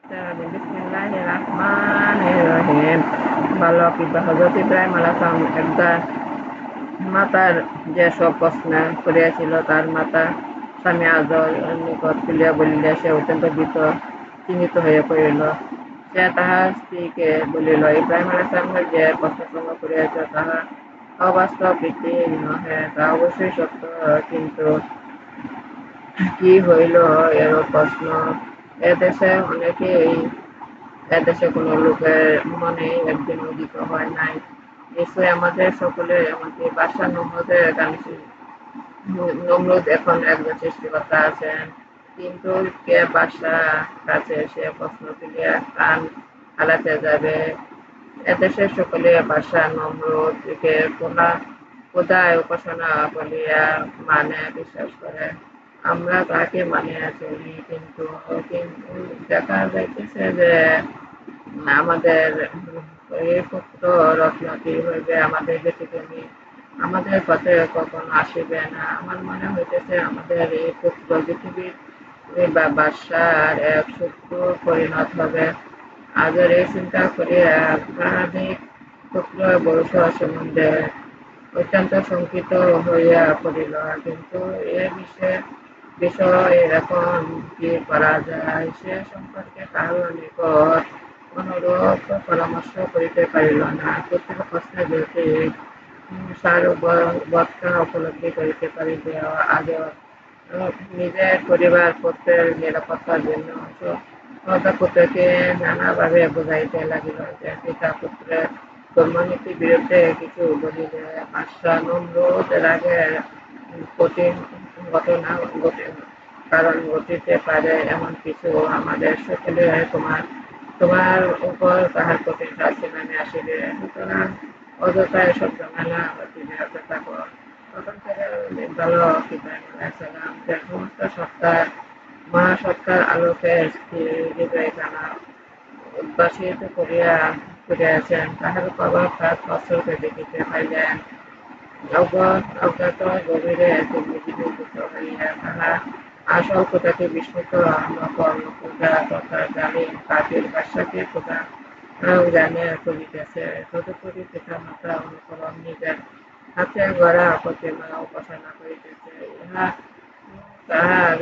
বিসমিল্লাহির রহমানির রহিম। বালক হযরত ইব্রাহিম আলাইহিস সালাম একবার মাতার যেসব প্রশ্ন করিয়াছিল তার মাতা স্বামী আজর নিকট তুলিয়া বলিলে সে অত্যন্ত চিন্তিত হইয়া পড়িল। সে তাহার স্ত্রীকে বলিল, ইব্রাহিম আলাইহিস সালামের যে প্রশ্নসমূহ করিয়াছ তাহা অবাস্তব রীতি নহে, তা অবশ্যই সত্য, কিন্তু কি হইল এরূপ প্রশ্ন? এদেশে কোন লোকের মনে একদিন উদিত হয় নাই। নিশ্চয় আমাদের সকলের, এমনকি বাদশাহ নমরুদ এখন একজন সৃষ্টিকর্তা আছেন, কিন্তু কে বাদশাহ কাছে সে প্রশ্ন তুলিয়া কান হালাতে যাবে? এদেশের সকলে বাদশাহ নমরুদকে খোদায় উপাসনা বলিয়া মানে, বিশ্বাস করে। আমরা তাকে মানিয়া চলি, কিন্তু কিন্তু দেখা যাইতেছে যে আমাদের এই পুত্র রত্ন কি হইবে আমাদের ব্যতিক্রমী, আমাদের পথে কখনো আসিবে না। আমার মনে হইতেছে আমাদের এই পুত্র পৃথিবীর বা বাদশার এক শত্রু পরিণত হবে। আজের এই চিন্তা করিয়া প্রাণাধিক পুত্র বংশ সম্বন্ধে অত্যন্ত শঙ্কিত হইয়া পড়িল। কিন্তু এ বিষয়ে এখন কি করা যায় সে সম্পর্কে কাহারও নিকট অনুরূপ পরামর্শ করিতে পারিল না। প্রত্যেক প্রশ্নে যৌক্তিক সারবত্তা উপলব্ধি করিতে পারিলে আগেও নিজের পরিবার পুত্রের নিরাপত্তার জন্য পুত্রকে নানাভাবে বুঝাইতে লাগিল যে পিতা পুত্রের ধর্মনীতির বিরুদ্ধে কিছু বলিলে বাদশাহ নমরুদ রাগের কঠিন ঘটনা কারণ ঘটিতে পারে এমন কিছু আমাদের সকলের তোমার উপর তাহার কঠিন শাস্তি নামে আসিবে। সুতরাং অযথা এসব ঝামেলা হতে বিরত থাকো। তখন থেকে বালক ইব্রাহিম আলাইহিস সালাম যে সমস্ত মহাসত্তার আলোকে হৃদয়খানা উদ্ভাসিত করিয়াছেন তাহার প্রভাব 7 বৎসর দেখিতে পাইলেন। অজ্ঞাত গভীরে তিনি বিমোহিত হইয়া তাহা আসল খোদাকে বিস্মৃত নকল খোদা তথা জালিম কাফির বাদশাকে খোদা জানিয়া করিতেছে। তদুপরি পিতামাতা অনুকরণ নিজের হাতে গড়া প্রতিমা উপাসনা করিতেছে। ইহা তাহার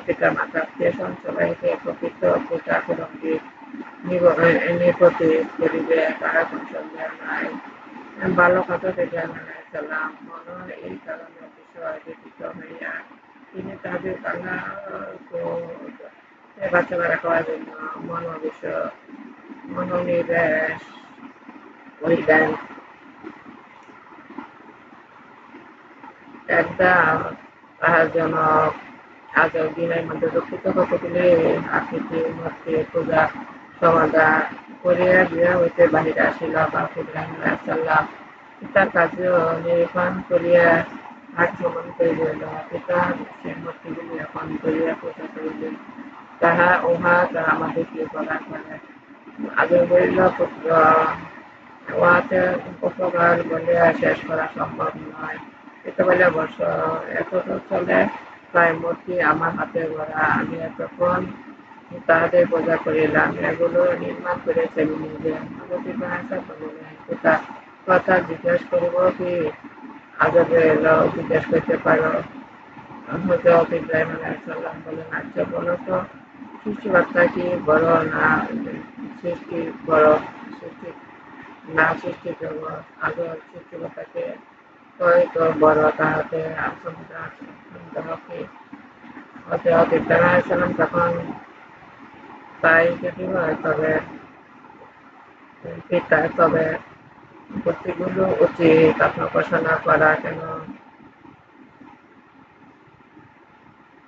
পিতামাতাকে সঞ্চয় হইতে প্রকৃত পূজাকরণকে নিপতিত করিবে, তাহা কোন সন্দেহ নাই। বালক হযরত ইব্রাহিম আলাইহিস সালাম মনন এই কারণে অতিশয় ব্যথিত হইয়া তিনি তাদের বাচ্চা রাখার জন্য মনোনিবেশ করিলেন। একদা তাহার জনক আজব দিনের মধ্যে দুঃখিত কতগুলি আকৃতির মূর্তি পূজা সমাধা করিয়া গৃহ হইতে বাহিরে আসিল। বালক ইব্রাহিম আলাইহিস সালাম পিতার কার্য নিরীক্ষণ করিয়া হাত ভ্রমণ করিলেন। পিতা সেই মূর্তিগুলি এখন করিয়া পূজা করিলেন, উহা আমাদের কি প্রদান করে? আজও বলিল, পুত্র, উহাতে উপকার বলিয়া শেষ করা সম্ভব নয়। পিতা বলিয়া, বৎস, এত চলে প্রায় মূর্তি আমার হাতে গড়া, আমি এতক্ষণ তাহাদের পূজা করিলাম, এগুলো নির্মাণ করেছি আমি নিজে। হযরত ইব্রাহিম বলিলেন, পিতা, কথা জিজ্ঞাস করিব কি? আজবে এলো, জিজ্ঞাস করতে পারো। হযরত ইব্রাহিম আলাইহিস সালাম বললেন, আচ্ছা বলো তো, সৃষ্টিকর্তা কি বড় না সৃষ্টি বড়? সৃষ্টি না সৃষ্টি জগৎ? আজও সৃষ্টিকর্তাকে তো বড়, তাহাতে সন্দেহ কি? হযরত ইব্রাহিম আলাইহিস সালাম তখন, তাই যদি হয় তবে মূর্তিগুলো উচিত আপনার উপাসনা করা,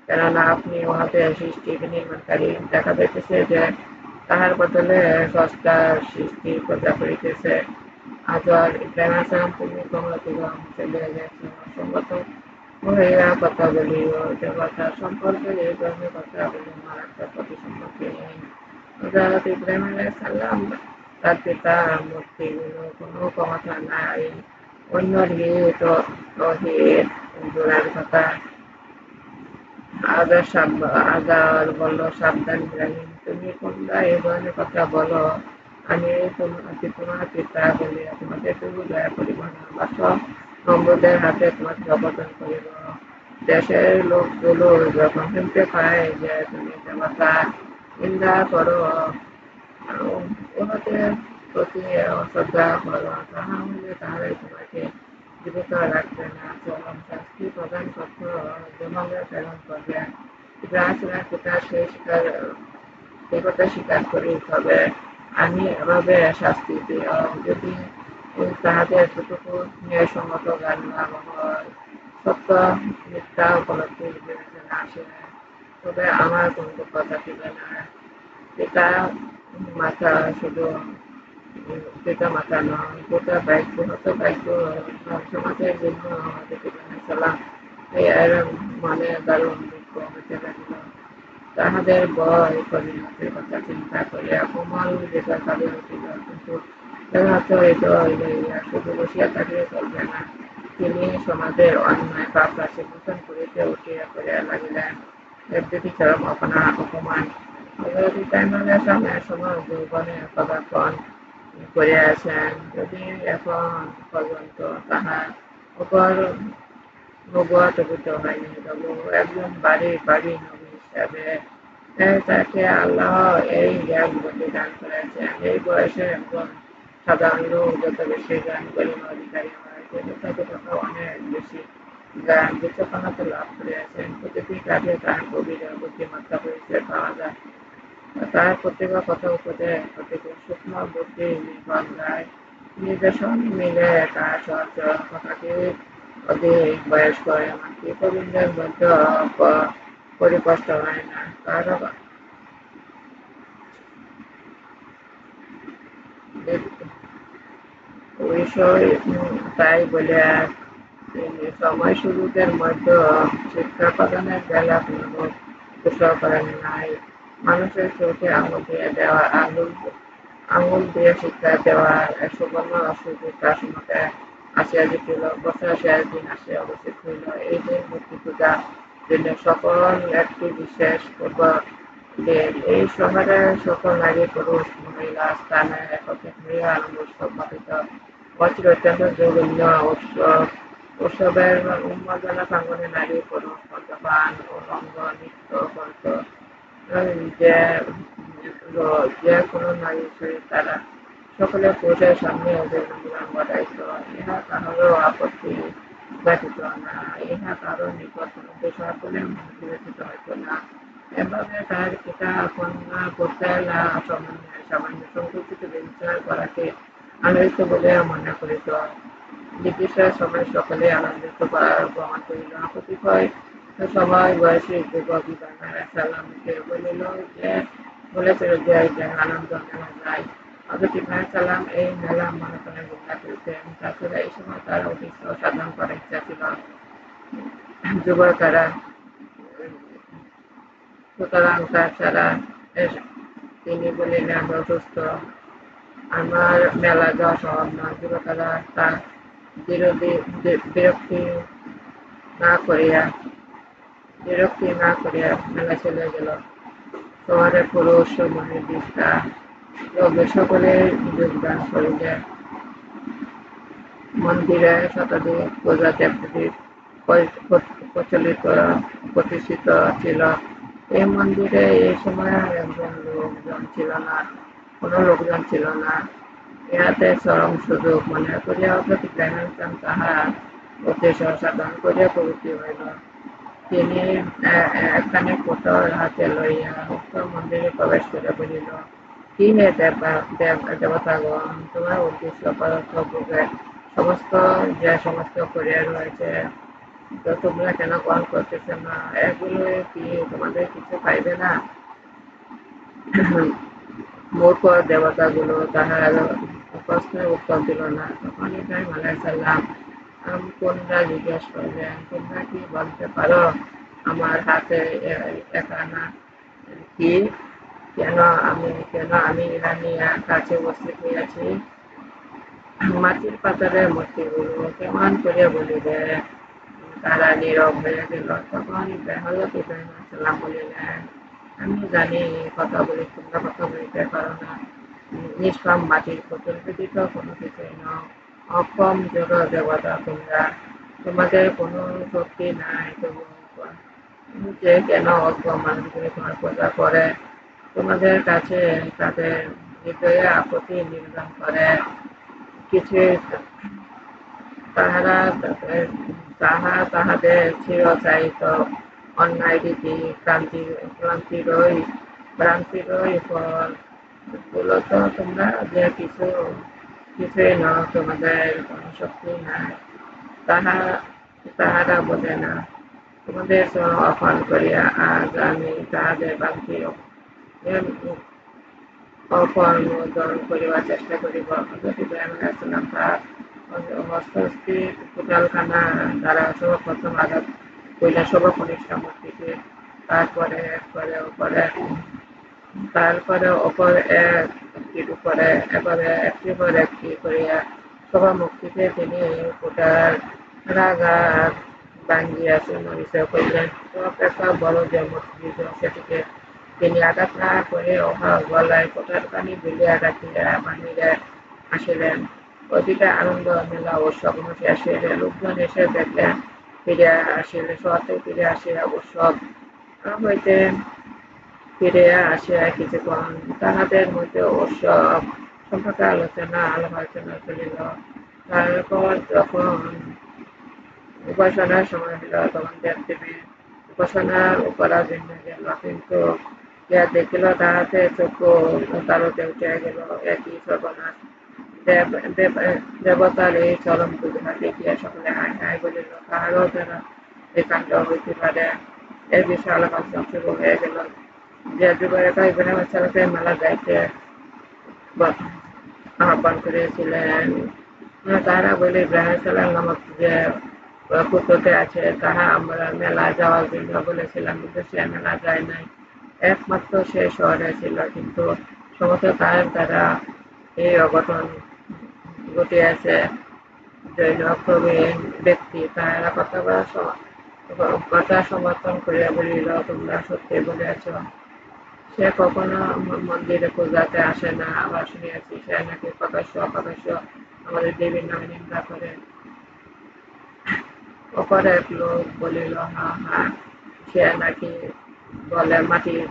কেননা আপনি উহাদের সৃষ্টি নির্মাণকারী। দেখা যাইতেছে যে তাহার বদলে স্রষ্টার সৃষ্টি পূজা করিতেছে। আজর ইব্রাহিম আলাইহিস সালাম, তুমি কমলাপুরম চলিয়া গেছ, অসঙ্গত হইয়া কথা বলিও, দেবতা সম্পর্কে এই ধরনের কথা বলি মারাত্মক প্রতিসম্পত্তিহীন। হযরত ইব্রাহিম আলাইহিস সালাম তার পিতার মূর্তিগুলো কোনো ক্ষমতা নাই, অন্য তৌহিদ দূরের কথা, আজার বলল, সাবধান ইব্রাহিম, তুমি কোনটা এ ধরনের কথা বলো? আমি তোমার পিতা বলিয়া তোমাকে তবু দয়া করিব না, বাস নম্রদের হাতে তোমাকে অবদান করিব। দেশের লোকগুলো যখন শুনতে পায় যে তুমি দেবতা নিন্দা করো, উহাদের প্রতি অশ্রদ্ধা করো, তাহা হইলে তাহারাই তোমাকে জীবিত রাখবে না, চরম শাস্তি প্রদান করত, জমালে প্রেরণ করবে। ইব্রাহিমের পিতা সেই কথা স্বীকার করি, তবে আমি এভাবে শাস্তি দিও যদি তাহাদের এতটুকু ন্যায়সঙ্গত জ্ঞান না হয়, সত্য মিথ্যা উপলব্ধির বিবেচনা আসে, তবে আমার কোন কথা দিবে না। পিতা মাতা শুধু পিতা মাতা নয়, গোটা দায়িত্ব হতো দায়িত্ব সমাজের জন্য আমাদের সালাম এর মনে দারুণ দুঃখ হতে লাগিল। তাহাদের ভয় পরিণতির কথা চিন্তা করিয়া কোমল হৃদয় কাঁদিয়া উঠিল, কিন্তু হৃদয় লইয়া শুধু বসিয়া থাকিলে চলবে না। তিনি সমাজের অন্যায় পাপ রাশি মোচন করিতে উঠিয়া করিয়া লাগিলেন। একদিকে চরম অপমান হযরত ইব্রাহিম আলাইহিস সালামের সময় যৌবনে পদার্পণ করিয়াছেন, যদি এখন পর্যন্ত তাহার উপর নবুয়ত অর্জিত হয়নি, তবু একজন বাড়ি নবী হিসাবে তাকে আল্লাহ এই জ্ঞান বুদ্ধি দান করেছেন। এই বয়সে একজন সাধারণ লোক যত বেশি জ্ঞান গরিমা অধিকারী হয়, তিনি তত অনেক বেশি জ্ঞান বিচক্ষণতা লাভ করিয়াছেন। প্রতিটি কাজে তার গভীর বুদ্ধিমত্তা পরিচয় পাওয়া যায়। তার প্রত্যেক কথা উপদেশ, প্রত্যেক সূক্ষ্ম বুদ্ধি নির্ভর যায়, নির্দেশন মিলে তার সহজ কথাটি অধিক বয়স্ক, এমনকি প্রবীণদের মধ্যে পরিস্পষ্ট হয় না। তার বিষয় তাই বলিয়া তিনি সময় সুযোগের মধ্যে শিক্ষা প্রদানের বেলা কোনো কুশল করেন নাই। মানুষের চোখে আঙুল দিয়ে দেওয়া আঙুল দিয়ে শিক্ষা দেওয়ার সুবর্ণ সুযোগ তার সম্মুখে আসিয়া জুটিল। বছরের শেষ দিন আসিয়া উপস্থিত হইল। এই দিন মূর্তি পূজা দিনের সকল একটি বিশেষ পূর্ব দিন। এই শহরের সকল নারী পুরুষ মহিলা স্থানে একত্রিত হইয়া আনন্দ উৎসব পালিত বছর অত্যন্ত জঘন্য উৎসবের উন্মাদনা প্রাঙ্গণে নারী পুরুষ মদ্যপান উলঙ্গ নৃত্য করত। যে যে কোনো নারী শরীর তারা সকলে পুরুষের সামনে ওদের মিলন ঘটাইত। ইহা কাহারও আপত্তি ব্যতীত না, ইহা কারো নিকট সকলের মনে বিবেচিত হইত না। এভাবে তার পিতা কন্যা পুত্রেরা সামান্য সংকুচিত বিচার করাকে আনন্দিত বলে মনে করিত। ব্রিটিশের সময় সকলে আনন্দিত প্রমাণ করিল। কতিপয় সময় বয়সী যুবক ইব্রাহিম আলাইহিস সালামকে বলেছিল যে আনন্দ মেলা যায়। হযরত ইব্রাহিম সালাম এই মেলা মনোনয়ন নিন্দা করিতেন। তাছাড়া এই সময় তার উদ্দেশ্য সাধন করার ইচ্ছা ছিল। যুবকেরা সুতরাং তাছাড়া তিনি বলিলেন, অসুস্থ, আমার মেলা যাওয়া সম্ভব নয়। যুবকেরা তা বিরক্তি না করিয়া মেলা চলে গেল। শহরের পুরুষ মহিলা সকলে যোগদান করিলে মন্দিরে শতাধিক পূজা দেবদেবী প্রতিষ্ঠিত ছিল। এই মন্দিরে এই সময় কোনো লোকজন ছিল না। ইহাতে চরম সুযোগ মনে করিয়া হযরত ইব্রাহিম তাহার উদ্দেশ্য সাধন করিয়া প্রবৃত্ত হইল। তিনি একখানি পুতল হাতে লইয়া উক্ত মন্দিরে প্রবেশ করিয়া বলিল, কি হে দেবতাগণ, তোমার উদ্দেশ্য পদার্থ ভোগের সমস্ত করিয়া রয়েছে, তো তোমরা কেন গ্রহণ করতেছ না? এগুলো কি তোমাদের কিছু পাইবে না? মূর্খ দেবতাগুলো তাহার প্রশ্নের উত্তর দিল না। তখন ইব্রাহিম আলাইহিস সালাম কন্যা জিজ্ঞেস করলেন, তোমরা কি বলতে পারো আমার হাতে এখানা কি? কেন আমি ইরানিয়ার কাছে উপস্থিত হইয়াছি? মাটির পাথরের মূর্তিগুলো কেমন করিয়া বলিবে তারা নীরব হয়ে গেল। তখন হযরত ইব্রাহিম আলাইহিস সালাম বলিলেন, আমি জানি কথা বলি তোমরা কথা বলিতে পারো না, নিষ্কাম মাটির পুতুল ব্যতীত কোনো কিছুই নও, অক্ষম জড় দেবতা তোমরা, তোমাদের কোনো শক্তি নাই, তবু যে কেন অজ্ঞ মানুষগুলি তোমার পূজা করে, তোমাদের কাছে তাদের হৃদয়ে আপত্তি নিবেদন করে, কিছু তাহারা তাহাদের চিরচারিত অন্যায় রীতি ভ্রান্তিরই ফল। মূলত তোমরা যে কিছুই নও, তোমাদের কোনো শক্তি নাই, তাহা তাহারা বোঝে না। তোমাদের অপমান করিয়া আজ আমি তাহাদের ভ্রান্তি অপনোদন করিবার চেষ্টা করিব। হযরত ইব্রাহিম আলাইহিস সালাম তাহার হস্তস্থিত কোদালখানা দ্বারা সর্বপ্রথম আঘাত করিলেন সর্বকনিষ্ঠ মূর্তিতে, তারপরে অপর একটির উপরে, এবারে একটির পর একটি করিয়া সবার মূর্তিতে তিনি কুঠারাঘাত ভাঙিয়া চূর্ণবিচ্ছিন্ন করিলেন। অপেক্ষা বড় যে মূর্তি সেটিকে তিনি আঘাত না করে উহা গলায় কুঠারখানি ঝুলিয়া রাখিয়া বাহিরে আসিলেন। ওদিকে আনন্দ মেলা উৎসব শেষ হইলে লোকজন এসে দেখলেন, শহর থেকে ফিরে আসিয়া উৎসব হইতে ফিরিয়া আসিয়া কিছুক্ষণ তাহাদের মধ্যে উৎসব সম্পর্কে আলোচনা চলিল। তারপর যখন উপাসনার সময় হইল, তখন দেব-দেবীর উপাসনা করা জন্য গেল, কিন্তু ইহা দেখিল তাহাতে চক্ষু তারতে উঠিয়া গেল। একই সর্বনাশ! দেবতার এই চরম দুর্ঘটনা দেখিয়া সকলে হায় হায় বলিল। কাহারও দ্বারা এই কাণ্ড হইতে পারে, এই বিষয়ে আলোচনা শুরু হয়ে গেল। যে যুবরাজ ইব্রাহিম আলাইহিস সালামকে মেলা যাইতে আহ্বান করিয়াছিলেন, তাহারা বলিল, ইব্রাহিম আলাইহিস সালাম নামক যে পুত্রটি আছে, তাহা আমরা মেলা যাওয়ার জন্য বলেছিলাম, কিন্তু সে মেলা যায় নাই। একমাত্র সে শহরে ছিল, কিন্তু সমস্ত তাহার দ্বারা এই অঘটন ঘটিয়াছে। জৈন প্রবীণ ব্যক্তি তাহারা কথা সমর্থন করিয়া বলিল, তোমরা সত্যি বলিয়াছ, সে কখনো মন্দিরে পূজাতে আসে না। আবার শুনিয়াছি সে নাকি প্রকাশ্য অপ্রকাশ্য আমাদের দেবীর নামে নিন্দা করে। অপর এক লোক বলিল, হা হা, সে নাকি বলে মাটির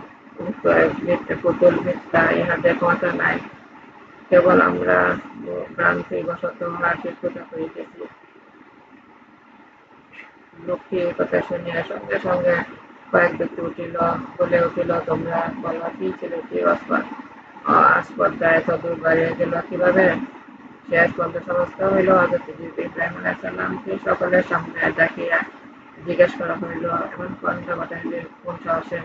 পুতুল মিথ্যা, ইহাদের ক্ষমতা নাই, কেবল আমরা ভ্রান্তিবশত মাটির পূজা করিতেছি। লোকটি এই কথা শুনিয়া সঙ্গে সঙ্গে কয়েক ব্যক্তি বলে উঠিল, তোমরা বলো, কি ছেলেটি আস্পর্ধায় এত দূর বাড়িয়ে গেল কিভাবে? শেষ পর্যন্ত সমস্ত হইল। হযরত ইব্রাহিম আলাইহিস সালামকে সকলের সামনে ডাকিয়া জিজ্ঞেস করা হইল, এমন কাণ্ড ঘটাইলে কোন সাহসে?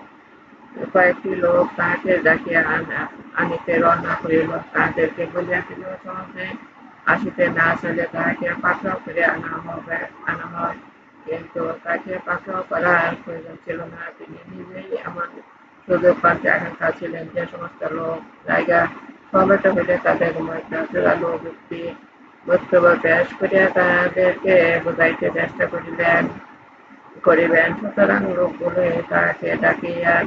কয়েকটি লোক তাহাকে ডাকিয়া আনিতে রওনা করিল। তাহাদেরকে বলিয়াছিল, সহজে আসিতে না চাইলে তাহাকে পাকড়াও করিয়া আনা হয়। কিন্তু তাকে পাকড়াও করার প্রয়োজন ছিল না। তিনি নিজেই এমন সুযোগ পাইতে আকাঙ্ক্ষা ছিলেন যে সমস্ত লোক জায়গা সমবেত হইলে তাদের মধ্যে জোরালো বক্তব্য পেশ করিয়া তাহাদেরকে বুঝাইতে চেষ্টা করিবেন। সুতরাং লোকগুলি তাহাকে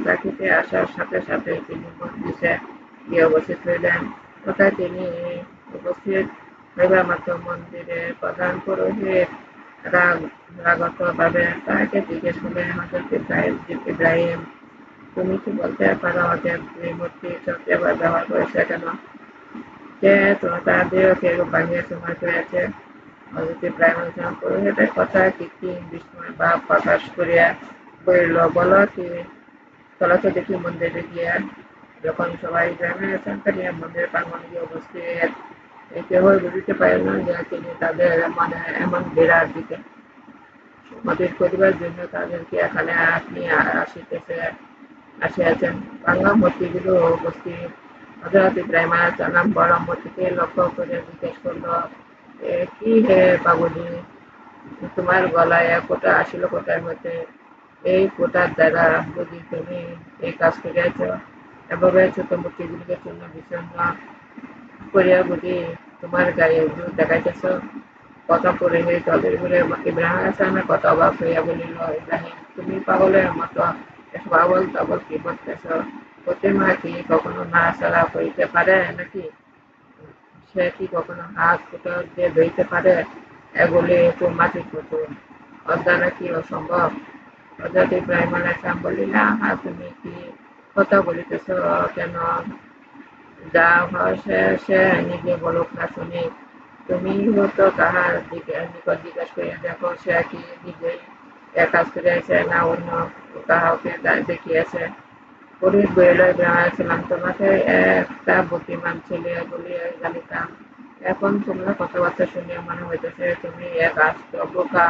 ডাকিতে আসার সাথে সাথে তিনি মজলিসে গিয়া উপস্থিত হইলেন। তথায় তিনি উপস্থিত হইবা মাত্র মন্দিরের প্রধান পুরোহিত রাগত ভাবে তাহাকে জিজ্ঞেস করলেন, হযরত ইব্রাহিম, তুমি কি বলতে পারো যে দুই মূর্তি চোখে ব্যবহার করেছে কেন? কে তাহাদের কেরূপ ভাঙিয়া চুরমার করিয়াছে? হযরত ইব্রাহিম আলাইহিস সালাম পুরোহিতের কথায় কৃত্রিম বিস্ময় ভাব প্রকাশ করিয়া বলিল, বলো কি, চলো তো দেখি মন্দিরে গিয়া। যখন সবাই ইব্রাহিম আলাইহিস সালামকে নিয়ে মন্দিরের প্রাঙ্গণে গিয়ে উপস্থিত, কেহই বুঝিতে পারিল না যে তিনি তাদের মনে এমন বিরাট দিকে সমাবেশ করিবার জন্য তাদেরকে এখানে নিয়ে আসিয়াছেন। ভাঙা মূর্তিগুলো উপস্থিত। হযরত ইব্রাহিম আলাইহিস সালাম বড় মূর্তিকে লক্ষ্য করে জিজ্ঞেস করল, কি হে বাবুজি, তোমার গলায় এক ফোঁটা আসিল কোথায় হইতে? এই ফোঁটার দ্বারা বুঝি তুমি এই কাজ করিয়াছ? এভাবে ছোট মূর্তিগুলিকে চূর্ণ বিচূর্ণ করিয়া বুঝি তোমার গায়ে জোর দেখাইতেছ? কথা পড়ে তাদের ঘুরে ইব্রাহিম আলাইহিসসালামের কথা অবাক হইয়া বলিল, ইব্রাহিম, তুমি পাগলের মতো এসব আবল তাবল কি করতেছ? প্রতিমা কি কখনো নাড়াচাড়া করিতে পারে নাকি? সে কি কখনো হাত কোথাও দিয়ে ধইতে পারে? এগুলি তো মাটির পুতুল, ওর দ্বারা কি অসম্ভব? হযরত ইব্রাহিম আলাইহিসসালাম বলিলেন, তুমি কি কথা বলিতেছ কেন? যা হয় সে নিজে বলুক না শুনি। তুমি তো তাহার নিকট জিজ্ঞাসা করিয়া দেখো, সে কি নিজেই এ কাজ করিয়াছে না অন্য কাহাকে দেখিয়াছে। পুরোহিত বলিল, ইব্রাহিম আলাইহিসসালাম, তোমাকে একটা বুদ্ধিমান ছেলে বলিয়া জানিতাম, এখন তোমরা কথাবার্তা শুনিয়া মনে হইতেছে তুমি এক আস্ত বোকা,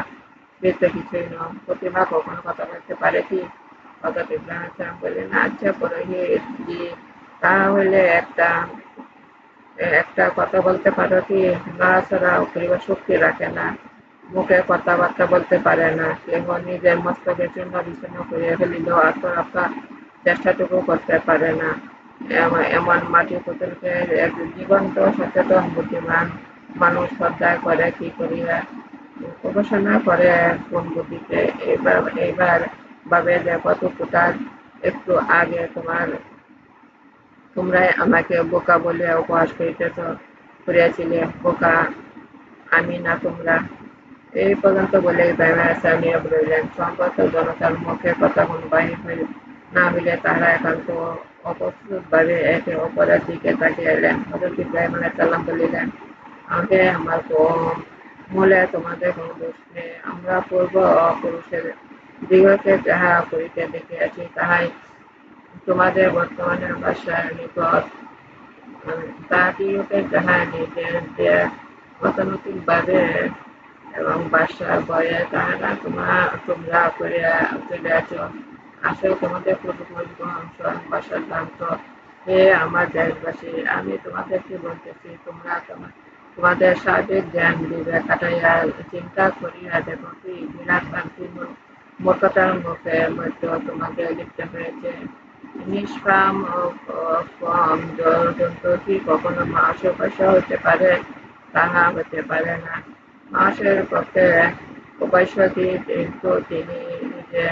বৃদ্ধ কিছুই নও। প্রতিমা কখনো কথা বলতে পারে কি? হযরত ইব্রাহিম আলাইহিসসালাম বললেন, আচ্ছা পুরোহিত জি, তাহা হইলে একটা একটা কথা বলতে পারো কি? নড়াচড়া করিবার শক্তি রাখে না, মুখে কথাবার্তা বলতে পারে না, কেহ নিজের মস্তকের জন্য বিচ্ছিন্ন করিয়া ফেলিলেও আত্মরক্ষা চেষ্টাটুকু করতে পারে না, এমন মাটির পুতুলকে এক জীবন্ত সচেতন বুদ্ধিমান মানুষ শ্রদ্ধা করে কি করিয়া, উপাসনা করে কোন বুদ্ধিতে? এইবার ভাবে দেখো তো কোথায়। একটু আগে তোমরাই আমাকে বোকা বলিয়া উপহাস করিয়াছিলে। বোকা আমি না তোমরা। এই পর্যন্ত বলে ইব্রাহিম আলাইহিসসালাম নীরব রহিলেন। সমবেত জনতার মুখে কথা কোনো বাহির না হইলে তাহারা একান্ত অপ্রস্তুতভাবে একে অপরের দিকে তাকাইলেন। হযরত ইব্রাহিম আলাইহিসসালাম বলিলেন, আগে আমার মূলে তোমাদের কোনো দোষ নেই। আমরা পূর্ব পুরুষের দিগকে যাহা করিতে দেখিয়াছি তাহাই তোমাদের বর্তমানের বাসার নিকট তাহাদিগকে যাহা নিজেদের গতানুগতিকভাবে এবং বাসার ভয়ে তাহারা তোমরা করিয়া চলিয়াছ। আসলে তোমাদের পূর্বপুরুষগণ স্বয়ং বাসার ভ্রান্ত। হে আমার দেশবাসী, আমি তোমাদেরকে বলতেছি, তোমরা তোমাদের সার্বিক জ্ঞান বিবেক খাটাইয়া চিন্তা করিয়া দেখো কি বিরাট শান্তি মূর্খতার মুখে মধ্যে তোমাদের লিপ্ত হয়েছে। নিষ্কাম ও কম জড়যন্ত্র কি কখনো মানুষের উপাস্য হইতে পারে? তাহা হইতে পারে না। মানুষের পক্ষে উপাস্য কি? কিন্তু তিনি নিজে,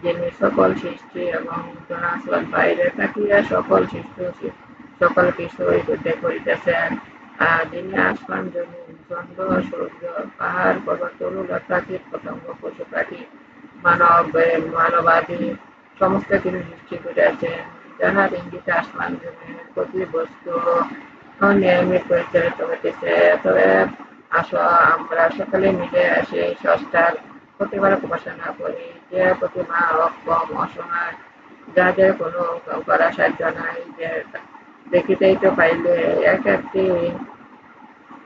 যিনি সকল সৃষ্টি এবং চরাচর বাইরে থাকিয়া সকল কিছুই করিতেছেন, যিনি আসমান জমিন চন্দ্র সূর্য পাহাড় পর্বত তরুলতা কীট পতঙ্গ পশু পাখি মানবাদি সমস্ত কিছু সৃষ্টি করিয়াছেন, যাহার ইঙ্গিতে আসমান জমিনের প্রতি বস্তু নিয়মিত পরিচালিত হইতেছে। তবে আসো আমরা সকলে মিলে সেই স্রষ্টার প্রতিবার উপাসনা করি, যে প্রতিমা অক্ষম অসহায়, যাদের কোনো করার সাহায্য নাই, যে দেখিতেই তো পাইলে এক একটি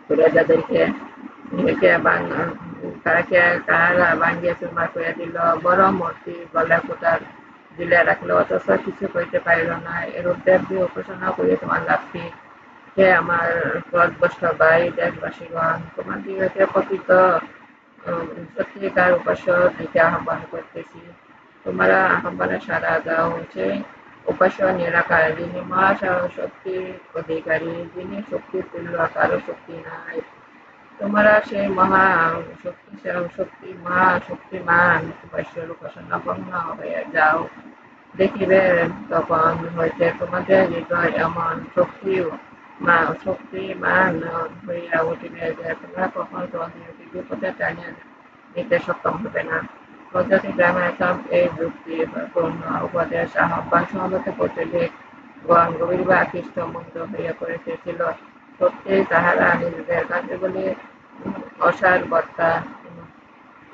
করে যাদেরকে কাহারা ভাঙ্গিয়া চুরমার করিয়া দিল, বড় মূর্তি গলায় কোটার দিলে রাখলো, অথচ কিছু করিতে পারিল না। এরূপ দেবী উপাসনা করিয়া তোমার লাভ কি? হে আমার ক্রোধগ্রস্ত ভাই দেশবাসীগণ, তোমাদিগকে প্রকৃত সত্যিকার উপাস্যর দিকে আহ্বান করিতেছি। তোমরা আহ্বানে সাড়া দাও। সেই উপাস্য নিরাকার, যিনি মহাশক্তির অধিকারী, যিনি শক্তির তুল্য কারো শক্তি নাই। তোমরা সেই মহাশক্তিমান উপাস্যের উপাসনা ভগ্ন হয়ে যাও। দেখিবে তখন হইতে তোমাদের হৃদয় এমন শক্তিমান হইয়া উঠিবে যে তোমরা কখনো তোমাদিগকে বিপদে টানিয়া নিতে সক্ষম হবে না। হযরত ইব্রাহিম আলাইহিসসালাম এই যুক্তিপূর্ণ উপদেশ আহ্বান সমবেত পৌঁছাইলে গভীরভাবে আকৃষ্ট মুগ্ধ হইয়া পড়িতেছিল। সত্যই তাহারা নিজেদের কার্যগুলি অসার বার্তা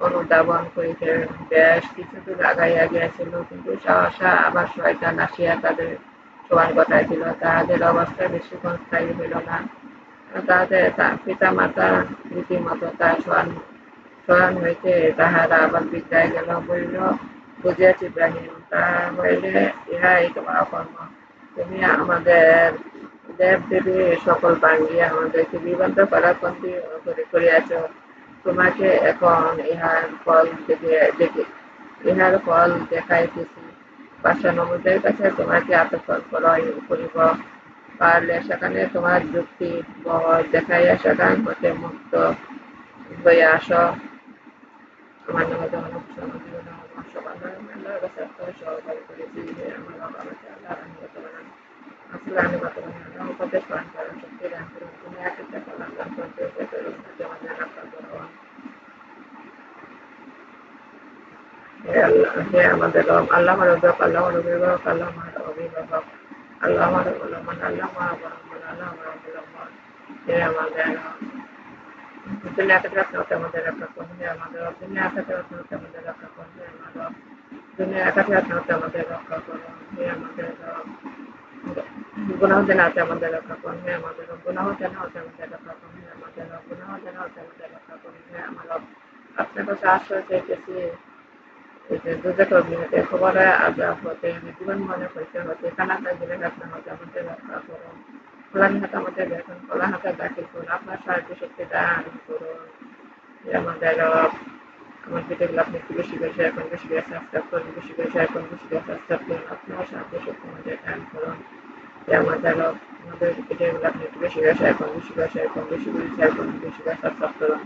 অনুধাবন করিতে বেশ কিছুদূর আগাইয়া গিয়াছিল, কিন্তু সহসা আবার শয়তান আসিয়া তাদের সমান ঘটাইল। তাহাদের অবস্থা বেশিক্ষণ স্থায়ী হইল না। তাহাদের পিতামাতা রীতিমত তার শয়ন হইতে তাহারা আবার বিদ্যায় গেল, বলিল, বুঝিয়াছি ইব্রাহিম, তাহা হইলে ইহাই তোমার কর্ম। তুমি আমাদের দেব-দেবী সকল ভাঙ্গিয়া আমাদেরকে বিভ্রান্ত করার পন্থী করিয়াছ। তোমাকে এখন ইহার ফল দেখাইতেছি। পাষাণবুদ্ধের কাছে তোমাকে আত্মসমর্পণ করিব। পারলে সেখানে তোমার যুক্তি বল দেখাইয়া সেখান হতে মুক্ত হয়ে আসো আমার নামে যেমন সমাজ জীবনে আমার সবার নামে আল্লাহর কাছে আপনার সহকারী করেছি যে আমার আমাকে আল্লাহ রহমত বানান আসলে আমি বর্তমানে আল্লাহ উপদেশ পান করার শক্তি দান করুন তুমি একটা কল্যাণ দান করতে করুন আমাদের রক্ষা করুন হে আল্লাহ হে আমাদের রব আল্লাহ আমার রব আল্লাহ আমার অভিভাবক আল্লাহ আমার অভিভাবক আল্লাহ আমার অবলম্বন আল্লাহ আমার অবলম্বন আল্লাহ আমার অবলম্বন হে আমাদের দুনিয়া থেকে রক্ষা আমাদের রক্ষা করুন হে আমাদের রব দুনিয়া থেকে রক্ষা আমাদের রক্ষা করুন হে আমার রব দুনিয়া থেকে রক্ষা আমাদের রক্ষা করুন হে আমাদের রব গুনাহ যেন আছে আমাদের রক্ষা করুন হে আমাদের রব গুনাহ যেন আছে আমাদের রক্ষা করুন হে আমাদের রব গুনাহ যেন আছে আমাদের রক্ষা করুন হে আমার রব আপনার কাছে আশ্রয় চাইতেছি দুর্গত অগ্নিতে খবরে আজাব হতে জীবন মনে হইতে হতে কানাকার দিলে আপনার হতে আমাদের রক্ষা করুন খোলার হাতে আমাদের দেখুন খোলা হাতে দাখিল করুন আপনার সাহায্য শক্তি দান করুন আমাদের আমার ভিডিওগুলো আপনি একটু বেশি বেশি এখন বেশি বেশি সাবস্ক্রাইব করুন বেশি বেশি এখন বেশি বেশি সাবস্ক্রাইব করুন আপনার সাহায্য শক্তি আমাদের দান করুন আমাদের আমাদের ভিডিওগুলো আপনি একটু বেশি বেশি এখন বেশি বেশি এখন বেশি বেশি এখন বেশি বেশি সাবস্ক্রাইব করুন